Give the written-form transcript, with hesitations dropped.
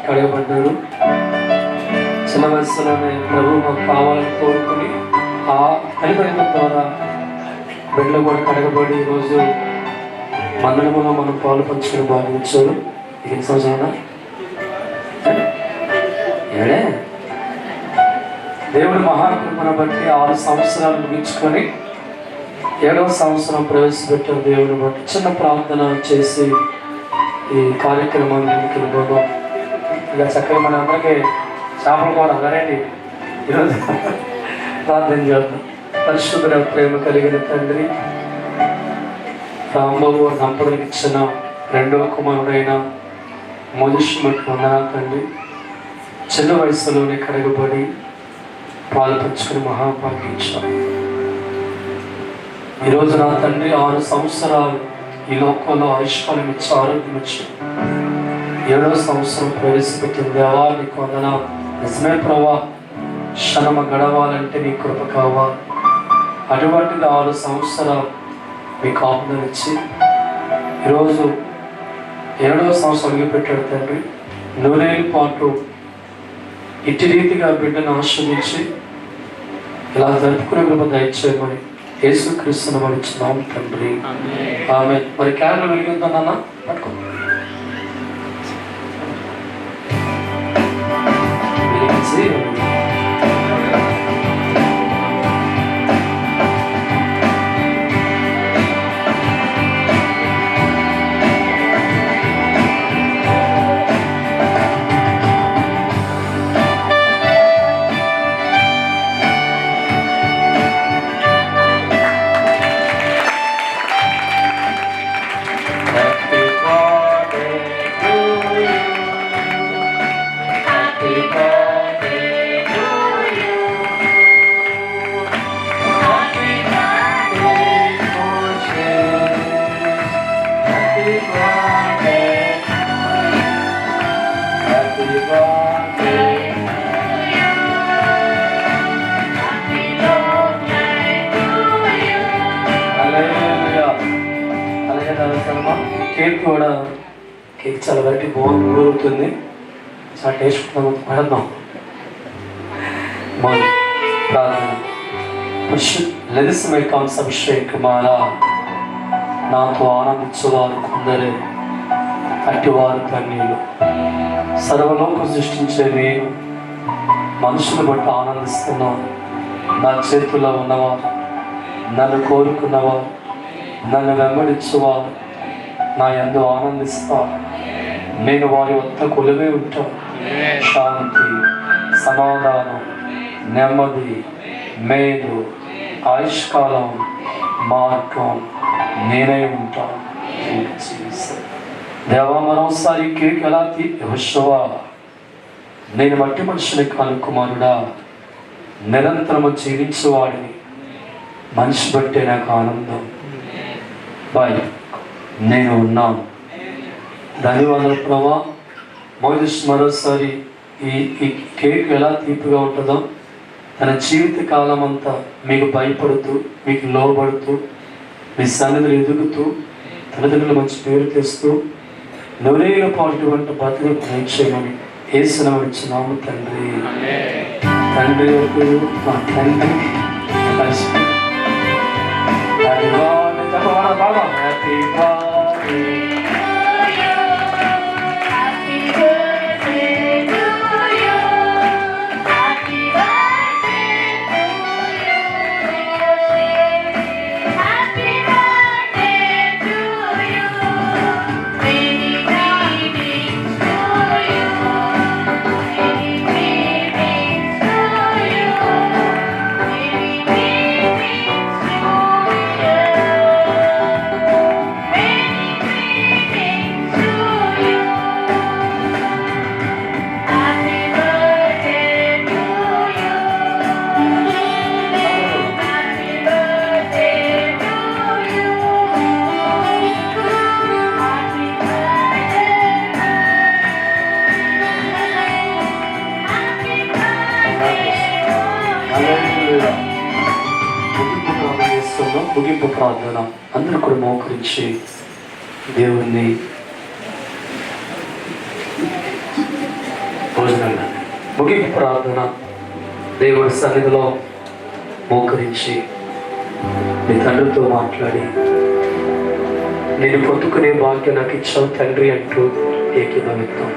కడగబడ్డాడు. చిన్న వయసులోనే ప్రభు మాకు కావాలని కోరుకుని ఆ కలిపడం ద్వారా బిడ్డలు కూడా కడగబడి ఈరోజు మందిరంలో మనం పాలు పంచుకుని భావించారు. ఇది సంవత్సరం ఏడే దేవుడి మహాకృపను బట్టి 6 సంవత్సరాలు ముగించుకొని 7వ సంవత్సరం ప్రవేశపెట్టిన దేవుని బట్టి చిన్న ప్రార్థన చేసి ఈ కార్యక్రమాన్ని వెళ్ళిపోదాం. ఇక చక్కగా మన అందరికీ చేపలు కూడా అదరండి. ఈరోజు ప్రార్థన చేద్దాం. పరిశుద్ధ ప్రేమ కలిగిన తండ్రి, రాంబాబు దంపతులకు ఇచ్చిన 2వ కుమారుడైన మోదిష్మట్ వందనాలు తండ్రి. చిన్న వయసులోనే కడగబడి పాలు పంచుకుని మహాభాగ్యం ఇచ్చారు. ఈరోజు నా తండ్రి 6 సంవత్సరాలు ఈ లోకంలో ఆయుష్కాలం ఇచ్చి ఆరోగ్యం ఇచ్చి 7వ సంవత్సరం ప్రవేశపెట్టిన దేవా నీకు వందనాలు. నిజమే ప్రభా, క్షణమ గడవాలంటే నీ కృప కావాలి. అటువంటిది 6 సంవత్సరాలు మీకు ఆనందం ఇచ్చి ఈరోజు 7వ సంవత్సరం అడుగుపెట్టాడు తండ్రి. 100 ఏళ్ళ పాటు ఇట్టి రీతిగా బిడ్డను ఆశ్రయించి ఇలా జరుపుకునే కృప దయచేయమని యేసుక్రీస్తును మరిచినాం తండ్రి, ఆమేన్. మరి క్యారెలు వెలిగిద్దామన్నా పట్టుకో. వెలిగించి కేక్ కూడా కేక్ చాలా వెరైటీ బాగుంది, ఊరుతుంది. చాలా టేస్ట్ పడదాం. ప్రార్థన. లెదిస్మై కాంస్ అభిషేకమాల నాతో ఆనందించేవారు కొందరే, అట్టివారు కన్నీళ్ళు. సర్వలోకం సృష్టించే నేను మనుషులు బట్టి ఆనందిస్తున్నాను. నా చేతుల్లో ఉన్నవారు, నన్ను కోరుకున్నవారు, నన్ను వెంబడించేవారు నా యందు ఆనందిస్తారు. నేను వారి వద్ద కొలువే ఉంటాను. శాంతి, సమాధానం, నెమ్మది, మేలు, ఆయుష్కాలం, మార్గం నేనే ఉంటాను. దేవా, మరోసారి కేక్ ఎలా యెహోషువా, నేను మట్టి మనుషుని కాని కుమారుడా, నిరంతరము జీవించేవాడిని. మనిషి బట్టే నాకు ఆనందం. బాయ్, నేను ఉన్నాను. ధన్యవాదాలు ప్రభా. మోయిస్ మరోసారి ఈ కేక్ ఎలా తీపిగా ఉంటుందో తన జీవిత కాలం అంతా మీకు భయపడుతూ, మీకు లోబడుతూ, మీ సన్నిధిలో ఎదుగుతూ, తల్లిదండ్రులు మంచి పేరు తెస్తూ 100 ఏళ్ల పాటు వంటి బతుకు ప్రయత్నం యేసునామమున తండ్రి. తండ్రి మా తండ్రి Happy birthday. ముగింపు ప్రార్థన. అందరూ కూడా మోకరించి దేవుణ్ణి ముగింపు ప్రార్థన. దేవుడి సన్నిధిలో మోకరించి నీ తండ్రితో మాట్లాడి, నేను పొందుకునే భాగ్యం నాకు ఇచ్చావు తండ్రి అంటూ ఏకీభవిద్దాం.